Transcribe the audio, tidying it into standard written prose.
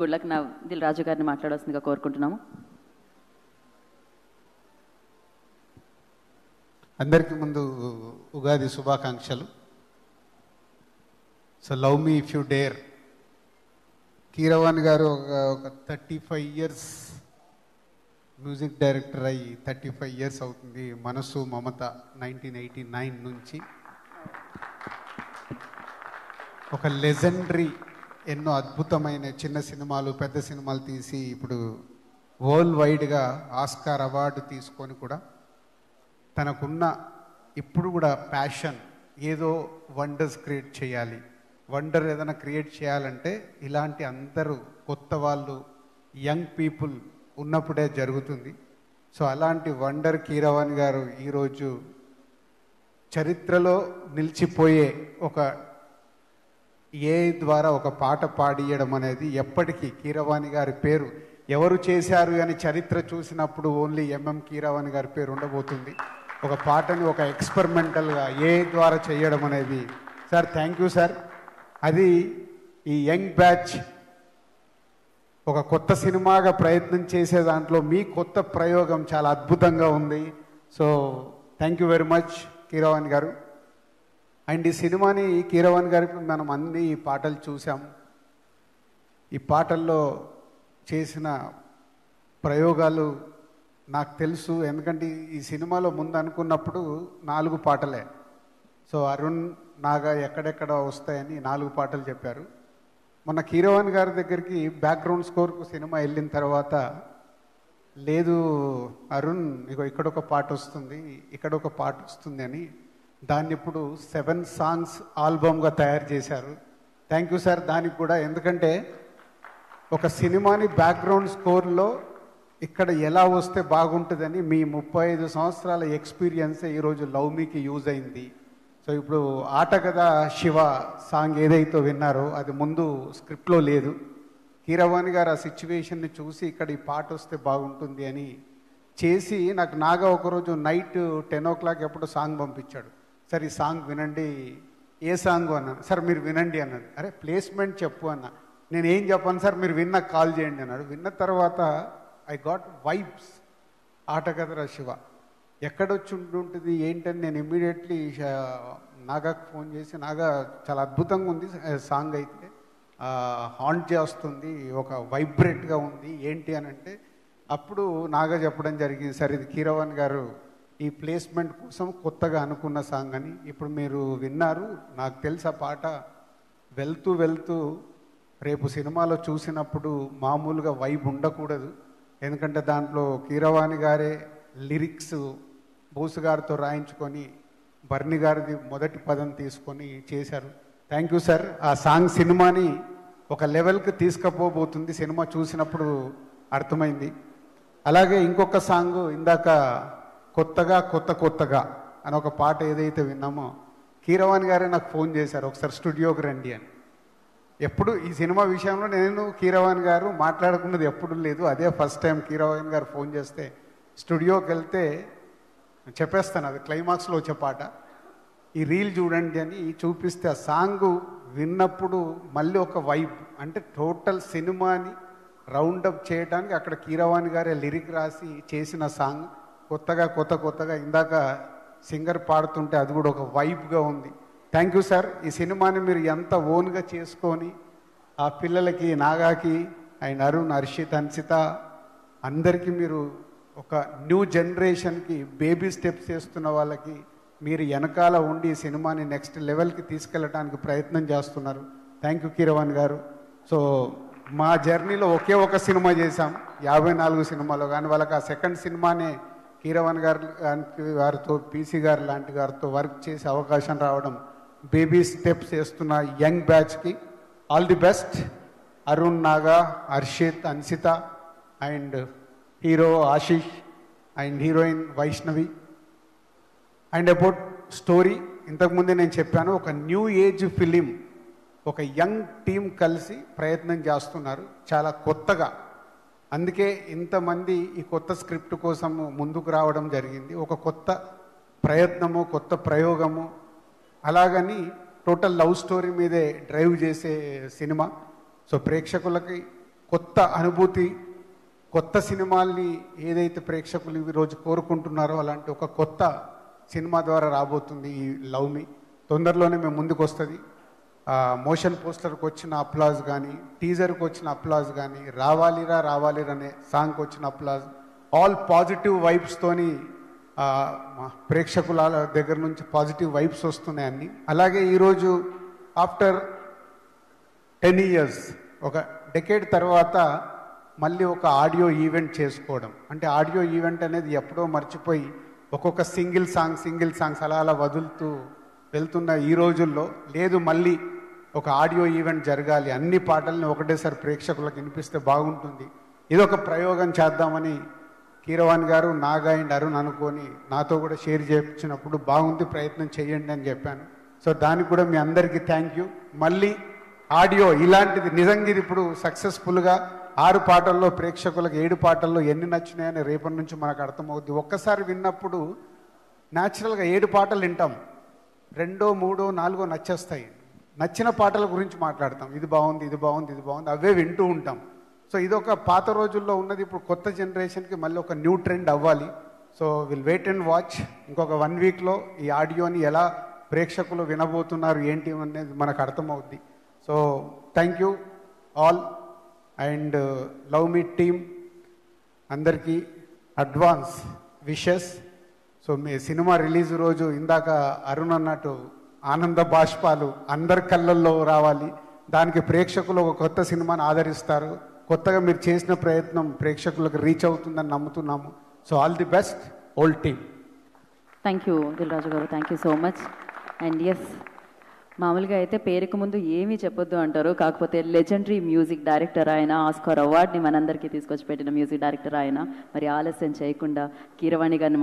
Good luck నా దిల్ రాజు గారిని మాట్లాడాల్సిందిగా కోరుకుంటున్నాము. అందరికీ ముందు ఉగాది శుభాకాంక్షలు. So love me if you dare. Keeravani గారు ఒక 35 years మ్యూజిక్ డైరెక్టర్ అయ్యి 35 years అవుతుంది. మనసు మమత 1989 నుంచి ఒక లెజెండరీ, ఎన్నో అద్భుతమైన చిన్న సినిమాలు పెద్ద సినిమాలు తీసి ఇప్పుడు వరల్డ్ వైడ్గా ఆస్కార్ అవార్డు తీసుకొని కూడా తనకున్న ఇప్పుడు కూడా ప్యాషన్ ఏదో వండర్స్ క్రియేట్ చేయాలి. వండర్ ఏదైనా క్రియేట్ చేయాలంటే ఇలాంటి అందరూ కొత్త వాళ్ళు, యంగ్ పీపుల్ ఉన్నప్పుడే జరుగుతుంది. సో అలాంటి వండర్ కీరవాణి గారు ఈరోజు చరిత్రలో నిలిచిపోయే ఒక ద్వారా ఒక పాట పాడియడం అనేది ఎప్పటికీ కీరవాణి గారి పేరు ఎవరు చేశారు అని చరిత్ర చూసినప్పుడు ఓన్లీ ఎంఎం కీరవాణి గారి పేరు ఉండబోతుంది. ఒక పాటని ఒక ఎక్స్పెరిమెంటల్గా ద్వారా చేయడం అనేది సార్ థ్యాంక్ యూ సార్. అది ఈ యంగ్ బ్యాచ్ ఒక కొత్త సినిమాగా ప్రయత్నం చేసే దాంట్లో మీ కొత్త ప్రయోగం చాలా అద్భుతంగా ఉంది. So thank you very much Keeravani గారు. అండ్ ఈ సినిమాని కీరవాణి గారికి మనం అన్ని పాటలు చూసాం. ఈ పాటల్లో చేసిన ప్రయోగాలు నాకు తెలుసు, ఎందుకంటే ఈ సినిమాలో ముందు అనుకున్నప్పుడు 4 పాటలే. సో అరుణ్ నాగా ఎక్కడెక్కడ వస్తాయని 4 పాటలు చెప్పారు. మొన్న కీరవాణి గారి దగ్గరికి బ్యాక్గ్రౌండ్ స్కోర్కు సినిమా వెళ్ళిన తర్వాత, లేదు అరుణ్ ఇగో ఇక్కడొక పాట వస్తుంది, ఇక్కడొక పాట వస్తుంది అని దాన్ని ఇప్పుడు 7 songs ఆల్బమ్గా తయారు చేశారు. థ్యాంక్ యూ సార్ దానికి కూడా. ఎందుకంటే ఒక సినిమాని బ్యాక్గ్రౌండ్ స్కోర్లో ఇక్కడ ఎలా వస్తే బాగుంటుందని మీ 35 సంవత్సరాల ఎక్స్పీరియన్సే ఈరోజు లవ్ మీకి యూజ్ అయింది. సో ఇప్పుడు ఆట కదా శివ సాంగ్ ఏదైతే విన్నారో అది ముందు స్క్రిప్ట్లో లేదు. కీరవాణి గారు ఆ సిచ్యువేషన్ని చూసి ఇక్కడ ఈ పాట వస్తే బాగుంటుంది అని చేసి నాకు నాగా ఒకరోజు నైట్ 10 o'clock ఎప్పుడు సాంగ్ పంపించాడు. సార్ ఈ సాంగ్ వినండి. ఏ సాంగ్ అన్నాను. సార్ మీరు వినండి అన్నాడు. అరే ప్లేస్మెంట్ చెప్పు అన్న. నేను ఏం చెప్పాను సార్, మీరు విన్నాక కాల్ చేయండి అన్నాడు. విన్న తర్వాత ఐ గాట్ వైబ్స్. ఆట కదరా శివ ఎక్కడొచ్చి ఉంటుంది ఏంటని నేను ఇమ్మీడియట్లీ నాగాకు ఫోన్ చేసి, నాగా చాలా అద్భుతంగా ఉంది సాంగ్, అయితే హాంట్ చేస్తుంది, ఒక వైబ్రేట్గా ఉంది ఏంటి అని అంటే అప్పుడు నాగా చెప్పడం జరిగింది, సార్ ఇది కీరవాణి గారు ఈ ప్లేస్మెంట్ కోసం కొత్తగా అనుకున్న సాంగ్ అని. ఇప్పుడు మీరు విన్నారు. నాకు తెలుసు ఆ పాట వెళ్తూ వెళ్తూ రేపు సినిమాలో చూసినప్పుడు మామూలుగా వైబ్ ఉండకూడదు. ఎందుకంటే దాంట్లో కీరవాణి గారే లిరిక్స్ బోసు గారితో రాయించుకొని బర్ని గారిది మొదటి పదం తీసుకొని చేశారు. Thank you sir. ఆ సాంగ్ సినిమాని ఒక లెవెల్కి తీసుకుపోబోతుంది, సినిమా చూసినప్పుడు అర్థమైంది. అలాగే ఇంకొక సాంగ్ ఇందాక కొత్తగా అని ఒక పాట ఏదైతే విన్నామో కీరవాణి గారే నాకు ఫోన్ చేశారు, ఒకసారి స్టూడియోకి రండి అని. ఎప్పుడు ఈ సినిమా విషయంలో నేను కీరవాణి గారు మాట్లాడుకున్నది ఎప్పుడు లేదు. అదే ఫస్ట్ టైం కీరవాణి గారు ఫోన్ చేస్తే స్టూడియోకి వెళ్తే చెప్పేస్తాను, అది క్లైమాక్స్లో వచ్చే పాట, ఈ రీల్ చూడండి అని చూపిస్తే ఆ సాంగ్ విన్నప్పుడు మళ్ళీ ఒక వైబ్, అంటే టోటల్ సినిమాని రౌండప్ చేయడానికి అక్కడ కీరవాణి గారే లిరిక్ రాసి చేసిన సాంగ్. కొత్తగా ఇందాక సింగర్ పాడుతుంటే అది కూడా ఒక వైబ్గా ఉంది. Thank you sir. ఈ సినిమాని మీరు ఎంత ఓన్గా చేసుకొని ఆ పిల్లలకి, నాగాకి అండ్ అరుణ్, హర్షిత్, హన్సిత అందరికీ మీరు ఒక న్యూ జనరేషన్కి బేబీ స్టెప్స్ చేస్తున్న వాళ్ళకి మీరు వెనకాల ఉండి ఈ సినిమాని నెక్స్ట్ లెవెల్కి తీసుకెళ్ళడానికి ప్రయత్నం చేస్తున్నారు. థ్యాంక్ యూ కీరవాణి గారు. సో మా జర్నీలో ఒకే ఒక సినిమా చేశాం 54 సినిమాలో, కానీ వాళ్ళకి ఆ సెకండ్ సినిమానే కీరవాణి గారితో పీసీ గారు లాంటి గారితో వర్క్ చేసే అవకాశం రావడం, బేబీ స్టెప్స్ వేస్తున్న యంగ్ బ్యాచ్కి all the best. Arun, Naga, Harshith, Hansitha and hero Ashish and heroine Vaishnavi. And about story ఇంతకుముందే నేను చెప్పాను, ఒక న్యూ ఏజ్ ఫిలిం, ఒక యంగ్ టీం కలిసి ప్రయత్నం చేస్తున్నారు చాలా కొత్తగా. అందుకే ఇంతమంది ఈ కొత్త స్క్రిప్ట్ కోసం ముందుకు రావడం జరిగింది. ఒక కొత్త ప్రయత్నము, కొత్త ప్రయోగము. అలాగని టోటల్ లవ్ స్టోరీ మీదే డ్రైవ్ చేసే సినిమా. సో ప్రేక్షకులకి కొత్త అనుభూతి, కొత్త సినిమాల్ని ఏదైతే ప్రేక్షకులు ఈరోజు కోరుకుంటున్నారో అలాంటి ఒక కొత్త సినిమా ద్వారా రాబోతుంది ఈ లవ్ మీ. తొందరలోనే మేము ముందుకు వస్తుంది. మోషన్ పోస్టర్కి వచ్చిన అప్లాజ్ కానీ, టీజర్కి వచ్చిన అప్లాజ్ కానీ, రావాలిరా రావాలిరా అనే సాంగ్కి వచ్చిన అప్లాజ్, ఆల్ పాజిటివ్ వైబ్స్తోని ప్రేక్షకుల దగ్గర నుంచి పాజిటివ్ వైబ్స్ వస్తున్నాయి అన్నీ. అలాగే ఈరోజు ఆఫ్టర్ 10 years, ఒక డెకేడ్ తర్వాత మళ్ళీ ఒక ఆడియో ఈవెంట్ చేసుకోవడం. అంటే ఆడియో ఈవెంట్ అనేది ఎప్పుడో మర్చిపోయి ఒక్కొక్క సింగిల్ సాంగ్స్ అలా అలా వదులుతూ వెళ్తున్న ఈ రోజుల్లో లేదు, మళ్ళీ ఒక ఆడియో ఈవెంట్ జరగాలి, అన్ని పాటల్ని ఒకటేసారి ప్రేక్షకులకు వినిపిస్తే బాగుంటుంది, ఇదొక ప్రయోగం చేద్దామని కీరవాణి గారు, నాగా అండ్ అరుణ్ అనుకొని నాతో కూడా షేర్ చేయించినప్పుడు బాగుంది, ప్రయత్నం చేయండి అని చెప్పాను. సో దానికి కూడా మీ అందరికీ థ్యాంక్ యూ. మళ్ళీ ఆడియో ఇలాంటిది నిజంగా ఇది ఇప్పుడు సక్సెస్ఫుల్గా 6 పాటల్లో ప్రేక్షకులకు 7 పాటల్లో ఎన్ని నచ్చినాయని రేపటి నుంచి మనకు అర్థమవుద్ది. ఒక్కసారి విన్నప్పుడు న్యాచురల్గా 7 పాటలు వింటాం, 2, 3, 4 నచ్చేస్తాయి. నచ్చిన పాటల గురించి మాట్లాడతాం, ఇది బాగుంది ఇది బాగుంది ఇది బాగుంది, అవే వింటూ ఉంటాం. సో ఇదొక పాత రోజుల్లో ఉన్నది, ఇప్పుడు కొత్త జనరేషన్కి మళ్ళీ ఒక న్యూ ట్రెండ్ అవ్వాలి. So will wait and watch. ఇంకొక 1 వీక్లో ఈ ఆడియోని ఎలా ప్రేక్షకులు వినబోతున్నారు ఏంటి అనేది మనకు అర్థమవుద్ది. So thank you all and love మీ టీమ్ అందరికీ అడ్వాన్స్ విషెస్. సో మీ సినిమా రిలీజ్ రోజు ఇందాక అరుణ్ అన్నట్టు ఆనంద బాష్పాలు అందరి కళ్ళల్లో రావాలి. దానికి ప్రేక్షకులు ఒక కొత్త సినిమాని ఆదరిస్తారు. కొత్తగా మీరు చేసిన ప్రయత్నం ప్రేక్షకులకు రీచ్ అవుతుందని నమ్ముతున్నాము. So all the best old team. Thank you Dil Raju garu, thank you so much. And yes, మామూలుగా అయితే పేరుకు ముందు ఏమీ చెప్పొద్దు అంటారు, కాకపోతే లెజెండరీ మ్యూజిక్ డైరెక్టర్ ఆయన, ఆస్కార్ అవార్డ్ని మనందరికీ తీసుకొచ్చి పెట్టిన మ్యూజిక్ డైరెక్టర్ ఆయన. మరి ఆలస్యం చేయకుండా కీరవాణి గారిని